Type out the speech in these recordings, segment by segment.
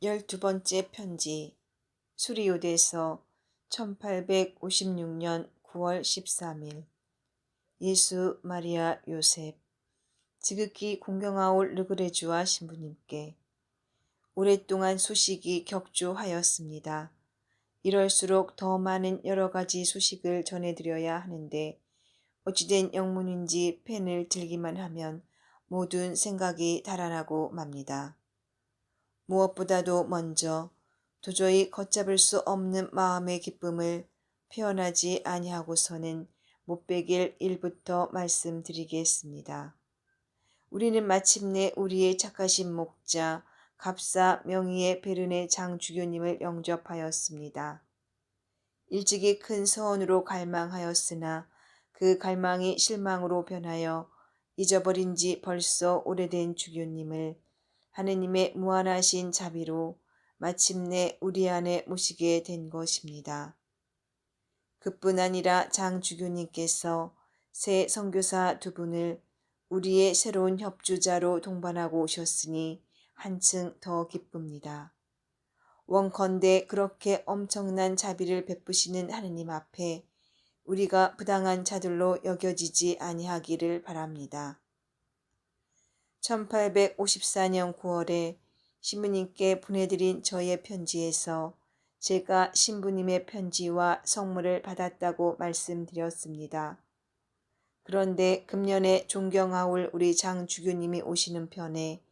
12번째 편지 수리오대서 1856년 9월 13일 예수 마리아 요셉 지극히 공경하올 르그레주와 신부님께 오랫동안 소식이 격주하였습니다. 이럴수록 더 많은 여러 가지 소식을 전해드려야 하는데 어찌된 영문인지 펜을 들기만 하면 모든 생각이 달아나고 맙니다. 무엇보다도 먼저 도저히 걷잡을 수 없는 마음의 기쁨을 표현하지 아니하고서는 못 베길 일부터 말씀드리겠습니다. 우리는 마침내 우리의 착하신 목자 갑사 명의의 베르네 장주교님을 영접하였습니다. 일찍이 큰 서원으로 갈망하였으나 그 갈망이 실망으로 변하여 잊어버린 지 벌써 오래된 주교님을 하느님의 무한하신 자비로 마침내 우리 안에 모시게 된 것입니다. 그뿐 아니라 장주교님께서 새 선교사 두 분을 우리의 새로운 협주자로 동반하고 오셨으니 한층 더 기쁩니다. 원컨대 그렇게 엄청난 자비를 베푸시는 하느님 앞에 우리가 부당한 자들로 여겨지지 아니하기를 바랍니다. 1854년 9월에 신부님께 보내드린 저의 편지에서 제가 신부님의 편지와 성물을 받았다고 말씀드렸습니다. 그런데 금년에 존경하올 우리 장주교님이 오시는 편에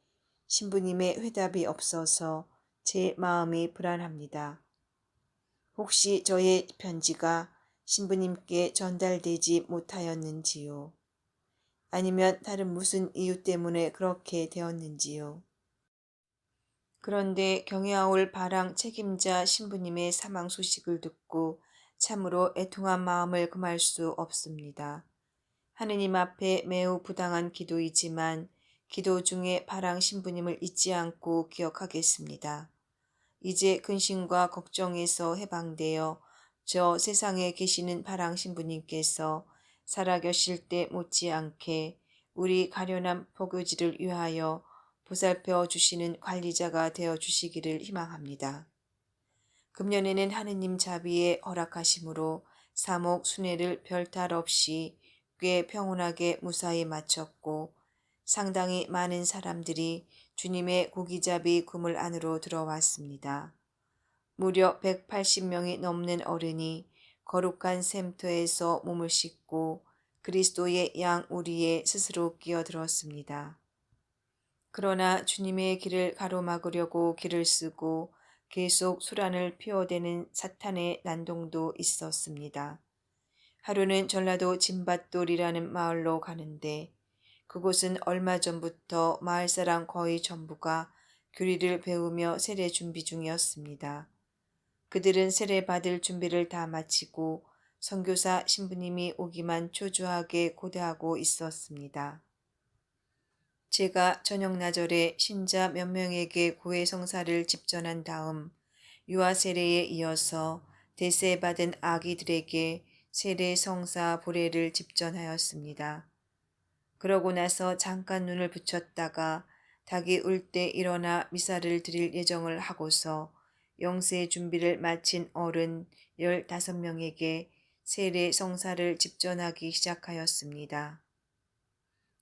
신부님의 회답이 없어서 제 마음이 불안합니다. 혹시 저의 편지가 신부님께 전달되지 못하였는지요? 아니면 다른 무슨 이유 때문에 그렇게 되었는지요? 그런데 경애하올 바랑 책임자 신부님의 사망 소식을 듣고 참으로 애통한 마음을 금할 수 없습니다. 하느님 앞에 매우 부당한 기도이지만 기도 중에 바랑 신부님을 잊지 않고 기억하겠습니다. 이제 근심과 걱정에서 해방되어 저 세상에 계시는 바랑 신부님께서 살아계실 때 못지않게 우리 가련한 포교지를 위하여 보살펴 주시는 관리자가 되어 주시기를 희망합니다. 금년에는 하느님 자비에 허락하심으로 사목 순회를 별탈 없이 꽤 평온하게 무사히 마쳤고 상당히 많은 사람들이 주님의 고기잡이 그물 안으로 들어왔습니다. 무려 180명이 넘는 어른이 거룩한 샘터에서 몸을 씻고 그리스도의 양 우리에 스스로 끼어들었습니다. 그러나 주님의 길을 가로막으려고 길을 쓰고 계속 소란을 피워대는 사탄의 난동도 있었습니다. 하루는 전라도 진밭돌이라는 마을로 가는데 그곳은 얼마 전부터 마을 사람 거의 전부가 교리를 배우며 세례 준비 중이었습니다. 그들은 세례 받을 준비를 다 마치고 선교사 신부님이 오기만 초조하게 고대하고 있었습니다. 제가 저녁 나절에 신자 몇 명에게 고해 성사를 집전한 다음 유아 세례에 이어서 대세 받은 아기들에게 세례 성사 보례를 집전하였습니다. 그러고 나서 잠깐 눈을 붙였다가 닭이 울 때 일어나 미사를 드릴 예정을 하고서 영세 준비를 마친 어른 15명에게 세례 성사를 집전하기 시작하였습니다.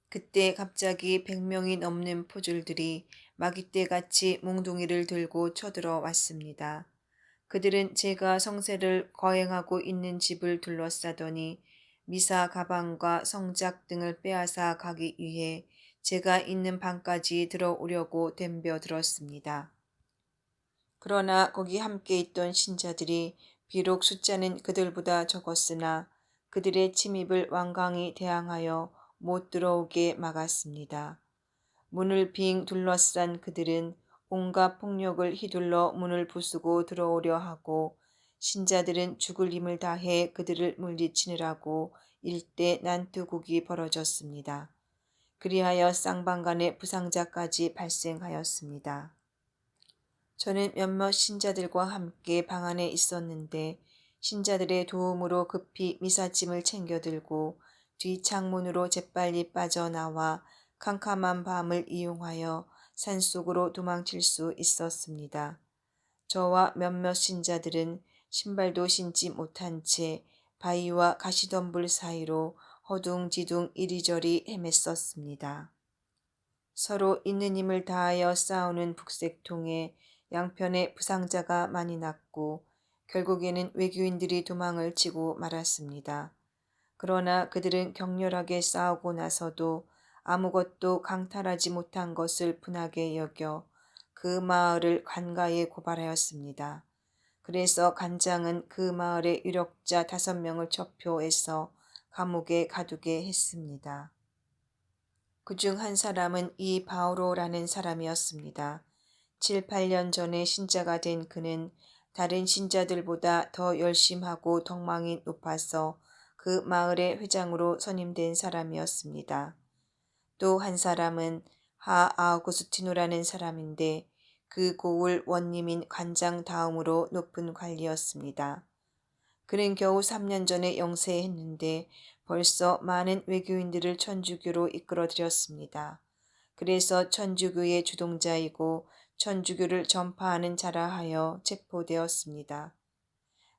그때 갑자기 100명이 넘는 포졸들이 마귀떼같이 몽둥이를 들고 쳐들어 왔습니다. 그들은 제가 성세를 거행하고 있는 집을 둘러싸더니 미사 가방과 성작 등을 빼앗아 가기 위해 제가 있는 방까지 들어오려고 덤벼들었습니다. 그러나 거기 함께 있던 신자들이 비록 숫자는 그들보다 적었으나 그들의 침입을 완강히 대항하여 못 들어오게 막았습니다. 문을 빙 둘러싼 그들은 온갖 폭력을 휘둘러 문을 부수고 들어오려 하고 신자들은 죽을 힘을 다해 그들을 물리치느라고 일대 난투극이 벌어졌습니다. 그리하여 쌍방간의 부상자까지 발생하였습니다. 저는 몇몇 신자들과 함께 방 안에 있었는데 신자들의 도움으로 급히 미사짐을 챙겨들고 뒷창문으로 재빨리 빠져나와 캄캄한 밤을 이용하여 산속으로 도망칠 수 있었습니다. 저와 몇몇 신자들은 신발도 신지 못한 채 바위와 가시덤불 사이로 허둥지둥 이리저리 헤맸었습니다. 서로 있는 힘을 다하여 싸우는 북색통에 양편의 부상자가 많이 났고 결국에는 외교인들이 도망을 치고 말았습니다. 그러나 그들은 격렬하게 싸우고 나서도 아무것도 강탈하지 못한 것을 분하게 여겨 그 마을을 관가에 고발하였습니다. 그래서 관장은 그 마을의 유력자 5명을 첩표해서 감옥에 가두게 했습니다. 그중 한 사람은 이 바오로라는 사람이었습니다. 7, 8년 전에 신자가 된 그는 다른 신자들보다 더 열심하고 덕망이 높아서 그 마을의 회장으로 선임된 사람이었습니다. 또 한 사람은 하 아우구스티노라는 사람인데 그 고을 원님인 관장 다음으로 높은 관리였습니다. 그는 겨우 3년 전에 영세했는데 벌써 많은 외교인들을 천주교로 이끌어들였습니다. 그래서 천주교의 주동자이고 천주교를 전파하는 자라 하여 체포되었습니다.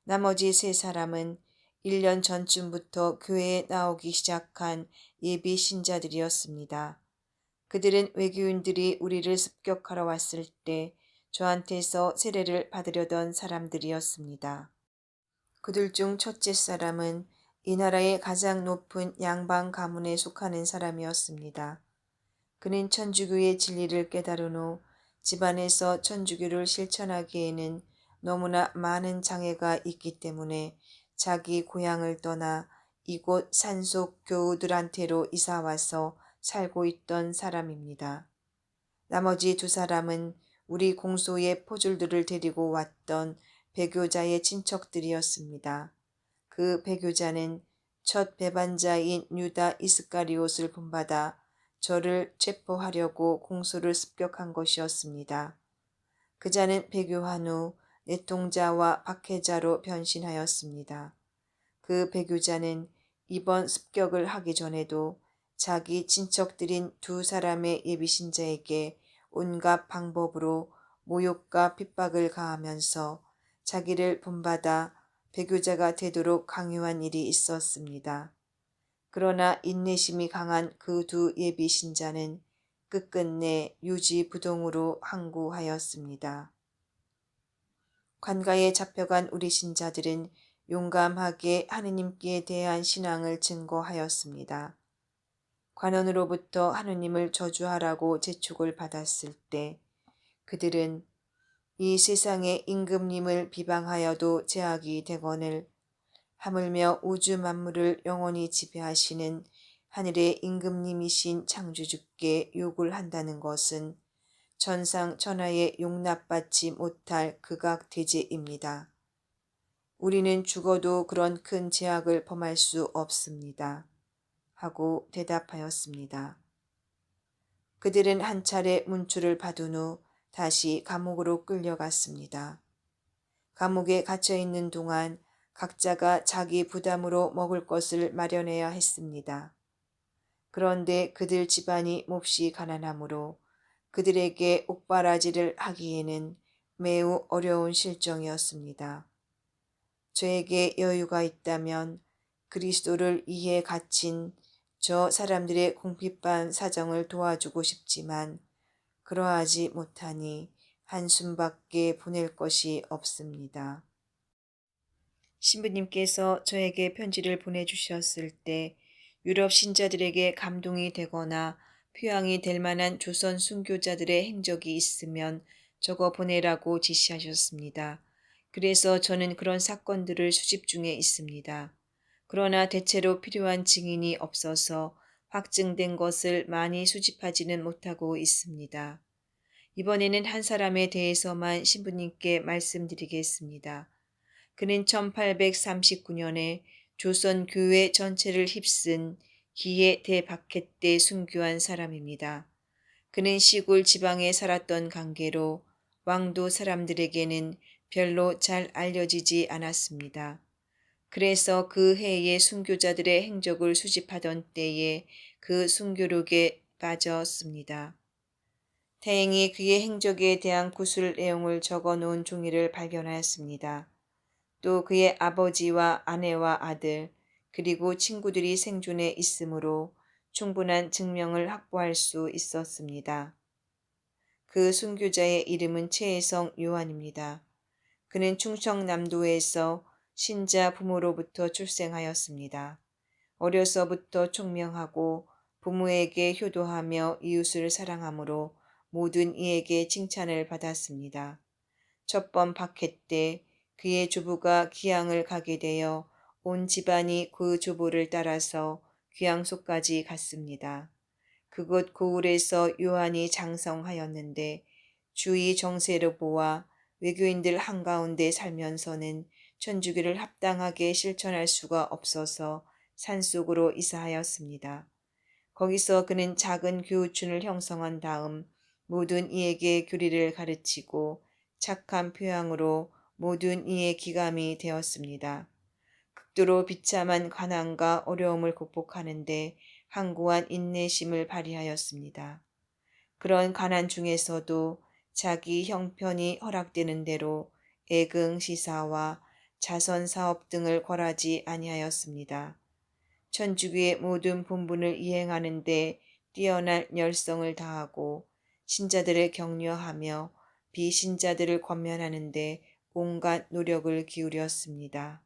나머지 3사람은 1년 전쯤부터 교회에 나오기 시작한 예비 신자들이었습니다. 그들은 외교인들이 우리를 습격하러 왔을 때 저한테서 세례를 받으려던 사람들이었습니다. 그들 중 첫째 사람은 이 나라의 가장 높은 양방 가문에 속하는 사람이었습니다. 그는 천주교의 진리를 깨달은 후 집안에서 천주교를 실천하기에는 너무나 많은 장애가 있기 때문에 자기 고향을 떠나 이곳 산속 교우들한테로 이사와서 살고 있던 사람입니다. 나머지 2사람은 우리 공소의 포졸들을 데리고 왔던 배교자의 친척들이었습니다. 그 배교자는 첫 배반자인 유다 이스카리옷을 본받아 저를 체포하려고 공소를 습격한 것이었습니다. 그 자는 배교한 후 내통자와 박해자로 변신하였습니다. 그 배교자는 이번 습격을 하기 전에도 자기 친척들인 2사람의 예비신자에게 온갖 방법으로 모욕과 핍박을 가하면서 자기를 본받아 배교자가 되도록 강요한 일이 있었습니다. 그러나 인내심이 강한 그 2 예비신자는 끝끝내 유지부동으로 항구하였습니다. 관가에 잡혀간 우리 신자들은 용감하게 하느님께 대한 신앙을 증거하였습니다. 관원으로부터 하느님을 저주하라고 재촉을 받았을 때 그들은 이 세상의 임금님을 비방하여도 제약이 되거늘 하물며 우주 만물을 영원히 지배하시는 하늘의 임금님이신 창조주께 욕을 한다는 것은 전상 천하에 용납받지 못할 극악대죄입니다. 우리는 죽어도 그런 큰 제약을 범할 수 없습니다. 하고 대답하였습니다. 그들은 한 차례 문초를 받은 후 다시 감옥으로 끌려갔습니다. 감옥에 갇혀 있는 동안 각자가 자기 부담으로 먹을 것을 마련해야 했습니다. 그런데 그들 집안이 몹시 가난하므로 그들에게 옥바라지를 하기에는 매우 어려운 실정이었습니다. 저에게 여유가 있다면 그리스도를 위해 갇힌 저 사람들의 궁핍한 사정을 도와주고 싶지만 그러하지 못하니 한숨밖에 보낼 것이 없습니다. 신부님께서 저에게 편지를 보내주셨을 때 유럽 신자들에게 감동이 되거나 표양이 될 만한 조선 순교자들의 행적이 있으면 적어 보내라고 지시하셨습니다. 그래서 저는 그런 사건들을 수집 중에 있습니다. 그러나 대체로 필요한 증인이 없어서 확증된 것을 많이 수집하지는 못하고 있습니다. 이번에는 한 사람에 대해서만 신부님께 말씀드리겠습니다. 그는 1839년에 조선 교회 전체를 휩쓴 기의 대박해 때 순교한 사람입니다. 그는 시골 지방에 살았던 관계로 왕도 사람들에게는 별로 잘 알려지지 않았습니다. 그래서 그 해의 순교자들의 행적을 수집하던 때에 그 순교록에 빠졌습니다. 다행히 그의 행적에 대한 구술 내용을 적어 놓은 종이를 발견하였습니다. 또 그의 아버지와 아내와 아들, 그리고 친구들이 생존해 있으므로 충분한 증명을 확보할 수 있었습니다. 그 순교자의 이름은 최혜성 요한입니다. 그는 충청남도에서 신자 부모로부터 출생하였습니다. 어려서부터 총명하고 부모에게 효도하며 이웃을 사랑하므로 모든 이에게 칭찬을 받았습니다. 첫 번 박해 때 그의 주부가 귀향을 가게 되어 온 집안이 그 주부를 따라서 귀향소까지 갔습니다. 그곳 고을에서 요한이 장성하였는데 주의 정세를 보아 외교인들 한가운데 살면서는 천주교를 합당하게 실천할 수가 없어서 산속으로 이사하였습니다. 거기서 그는 작은 교우촌을 형성한 다음 모든 이에게 교리를 가르치고 착한 표양으로 모든 이의 기감이 되었습니다. 극도로 비참한 가난과 어려움을 극복하는데 항구한 인내심을 발휘하였습니다. 그런 가난 중에서도 자기 형편이 허락되는 대로 애긍 시사와 자선 사업 등을 권하지 아니하였습니다. 천주교의 모든 본분을 이행하는 데 뛰어난 열성을 다하고 신자들을 격려하며 비신자들을 권면하는 데 온갖 노력을 기울였습니다.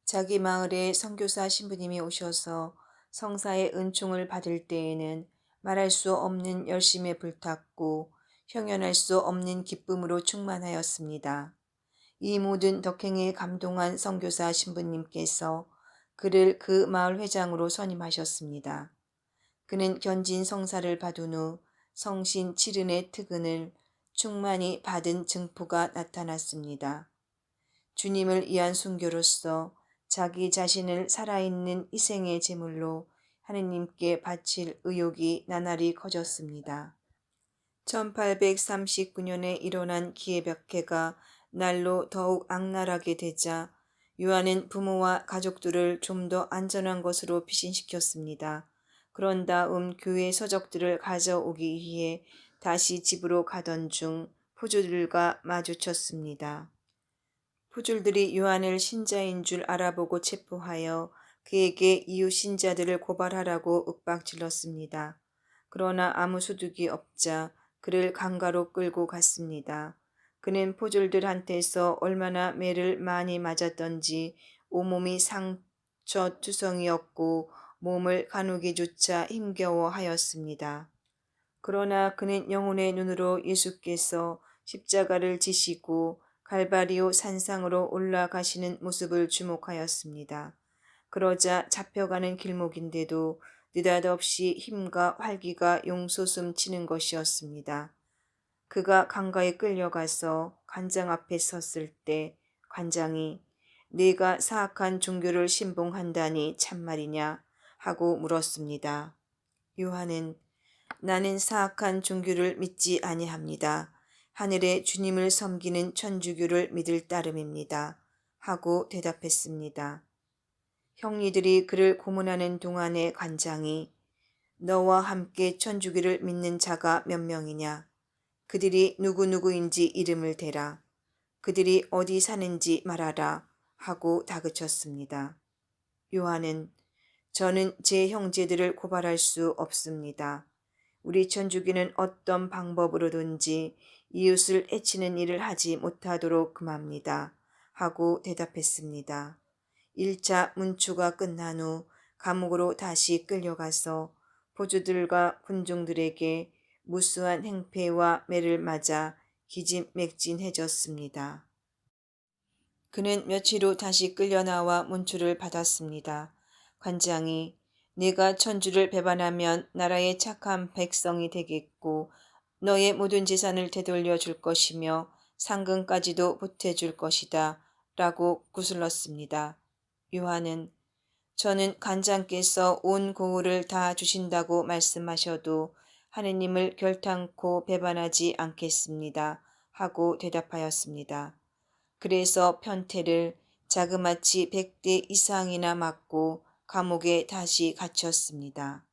자기 마을에 선교사 신부님이 오셔서 성사의 은총을 받을 때에는 말할 수 없는 열심에 불탔고 형연할 수 없는 기쁨으로 충만하였습니다. 이 모든 덕행에 감동한 선교사 신부님께서 그를 그 마을 회장으로 선임하셨습니다. 그는 견진 성사를 받은 후 성신 칠은의 특은을 충만히 받은 증포가 나타났습니다. 주님을 위한 순교로서 자기 자신을 살아있는 희생의 제물로 하느님께 바칠 의욕이 나날이 커졌습니다. 1839년에 일어난 기해벽해가 날로 더욱 악랄하게 되자 요한은 부모와 가족들을 좀 더 안전한 곳으로 피신시켰습니다. 그런 다음 교회 서적들을 가져오기 위해 다시 집으로 가던 중 포졸들과 마주쳤습니다. 포졸들이 요한을 신자인 줄 알아보고 체포하여 그에게 이웃 신자들을 고발하라고 윽박질렀습니다. 그러나 아무 소득이 없자 그를 강가로 끌고 갔습니다. 그는 포졸들한테서 얼마나 매를 많이 맞았던지 온몸이 상처투성이었고 몸을 가누기조차 힘겨워 하였습니다. 그러나 그는 영혼의 눈으로 예수께서 십자가를 지시고 갈바리오 산상으로 올라가시는 모습을 주목하였습니다. 그러자 잡혀가는 길목인데도 느닷없이 힘과 활기가 용솟음 치는 것이었습니다. 그가 강가에 끌려가서 관장 앞에 섰을 때 관장이 네가 사악한 종교를 신봉한다니 참말이냐 하고 물었습니다. 요한은 나는 사악한 종교를 믿지 아니합니다. 하늘의 주님을 섬기는 천주교를 믿을 따름입니다. 하고 대답했습니다. 형리들이 그를 고문하는 동안의 관장이 너와 함께 천주교를 믿는 자가 몇 명이냐? 그들이 누구누구인지 이름을 대라. 그들이 어디 사는지 말하라. 하고 다그쳤습니다. 요한은 저는 제 형제들을 고발할 수 없습니다. 우리 천주교는 어떤 방법으로든지 이웃을 해치는 일을 하지 못하도록 금합니다. 하고 대답했습니다. 1차 문초가 끝난 후 감옥으로 다시 끌려가서 포주들과 군중들에게 무수한 행패와 매를 맞아 기진맥진해졌습니다. 그는 며칠 후 다시 끌려나와 문초를 받았습니다. 관장이 네가 천주를 배반하면 나라의 착한 백성이 되겠고 너의 모든 재산을 되돌려 줄 것이며 상금까지도 보태줄 것이다. 라고 구슬렀습니다. 요한은 저는 관장께서 온 고을을 다 주신다고 말씀하셔도 하느님을 결탄코 배반하지 않겠습니다. 하고 대답하였습니다. 그래서 편태를 자그마치 100대 이상이나 맞고 감옥에 다시 갇혔습니다.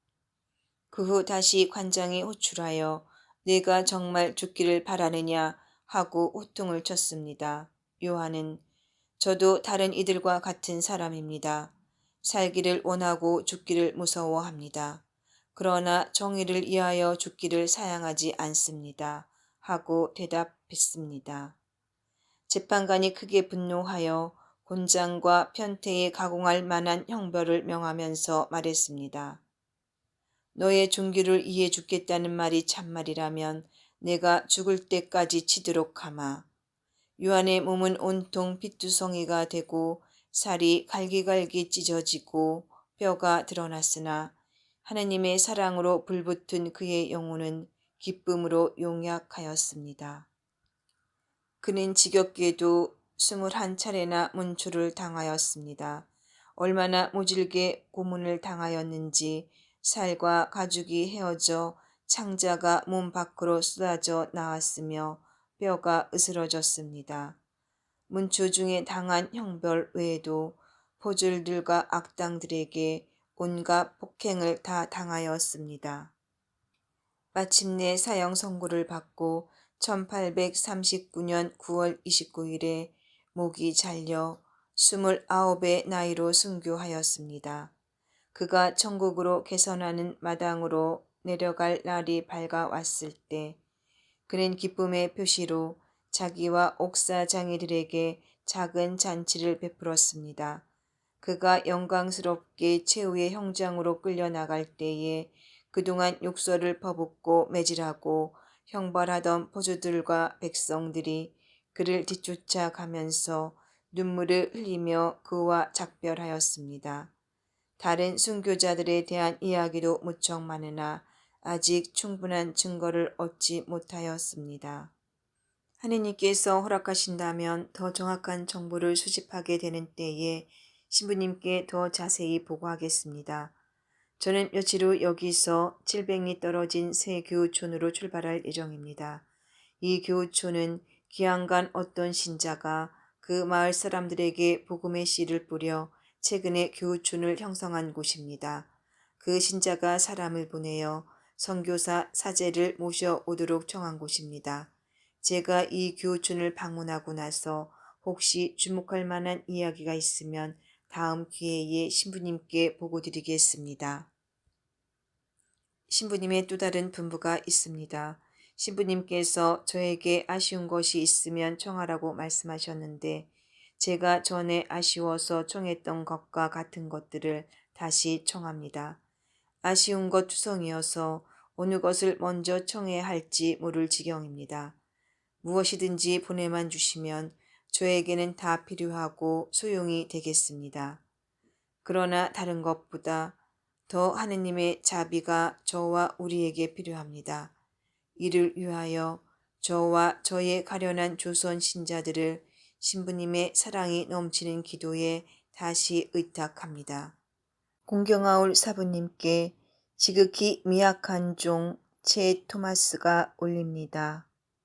그 후 다시 관장이 호출하여 내가 정말 죽기를 바라느냐 하고 호통을 쳤습니다. 요한은 저도 다른 이들과 같은 사람입니다. 살기를 원하고 죽기를 무서워합니다. 그러나 정의를 위하여 죽기를 사양하지 않습니다. 하고 대답했습니다. 재판관이 크게 분노하여 곤장과 편태에 가공할 만한 형벌을 명하면서 말했습니다. 너의 종기를 이해 죽겠다는 말이 참말이라면 내가 죽을 때까지 치도록 하마. 요한의 몸은 온통 피투성이가 되고 살이 갈기갈기 찢어지고 뼈가 드러났으나 하느님의 사랑으로 불붙은 그의 영혼은 기쁨으로 용약하였습니다. 그는 지겹게도 21차례나 문초를 당하였습니다. 얼마나 모질게 고문을 당하였는지 살과 가죽이 헤어져 창자가 몸 밖으로 쏟아져 나왔으며 뼈가 으스러졌습니다. 문초 중에 당한 형벌 외에도 포졸들과 악당들에게 온갖 폭행을 다 당하였습니다. 마침내 사형 선고를 받고 1839년 9월 29일에 목이 잘려 29의 나이로 순교하였습니다. 그가 천국으로 개선하는 마당으로 내려갈 날이 밝아왔을 때 그는 기쁨의 표시로 자기와 옥사장이들에게 작은 잔치를 베풀었습니다. 그가 영광스럽게 최후의 형장으로 끌려나갈 때에 그동안 욕설을 퍼붓고 매질하고 형벌하던 포조들과 백성들이 그를 뒤쫓아 가면서 눈물을 흘리며 그와 작별하였습니다. 다른 순교자들에 대한 이야기도 무척 많으나 아직 충분한 증거를 얻지 못하였습니다. 하느님께서 허락하신다면 더 정확한 정보를 수집하게 되는 때에 신부님께 더 자세히 보고하겠습니다. 저는 며칠 후 여기서 700리 떨어진 새 교우촌으로 출발할 예정입니다. 이 교우촌은 기양간 어떤 신자가 그 마을 사람들에게 복음의 씨를 뿌려 최근에 교우촌을 형성한 곳입니다. 그 신자가 사람을 보내어 선교사 사제를 모셔오도록 청한 곳입니다. 제가 이 교우촌을 방문하고 나서 혹시 주목할 만한 이야기가 있으면 다음 기회에 신부님께 보고드리겠습니다. 신부님의 또 다른 분부가 있습니다. 신부님께서 저에게 아쉬운 것이 있으면 청하라고 말씀하셨는데 제가 전에 아쉬워서 청했던 것과 같은 것들을 다시 청합니다. 아쉬운 것 투성이어서 어느 것을 먼저 청해야 할지 모를 지경입니다. 무엇이든지 보내만 주시면 저에게는 다 필요하고 소용이 되겠습니다. 그러나 다른 것보다 더 하느님의 자비가 저와 우리에게 필요합니다. 이를 위하여 저와 저의 가련한 조선 신자들을 신부님의 사랑이 넘치는 기도에 다시 의탁합니다. 공경하올 사부님께 지극히 미약한 종 채 토마스가 올립니다.